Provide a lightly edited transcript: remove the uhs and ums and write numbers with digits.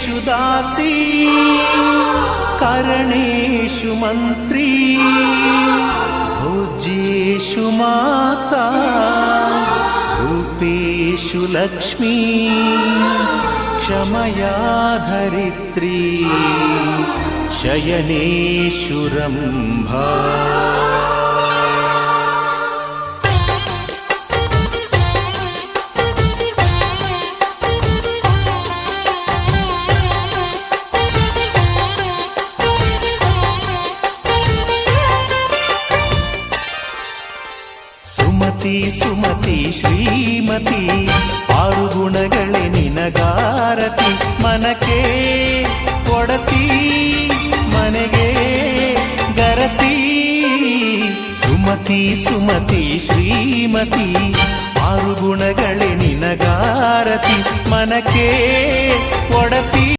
कर्मेषु दासी करणेषु मन्त्री भोज्येषु माता रूपेषु लक्ष्मी क्षमया धरित्री शयनेषु रम्भा। ಸುಮತಿ ಸುಮತಿ ಶ್ರೀಮತಿ ಆರು ಗುಣಗಳೇ ನಿನಗಾರತಿ ಮನಕ್ಕೆ ಕೊಡತಿ ಮನೆಗೆ ಗರತಿ ಸುಮತಿ ಸುಮತಿ ಶ್ರೀಮತಿ ಆರು ಗುಣಗಳೇ ನಿನಗಾರತಿ ಮನಕ್ಕೆ ಕೊಡತಿ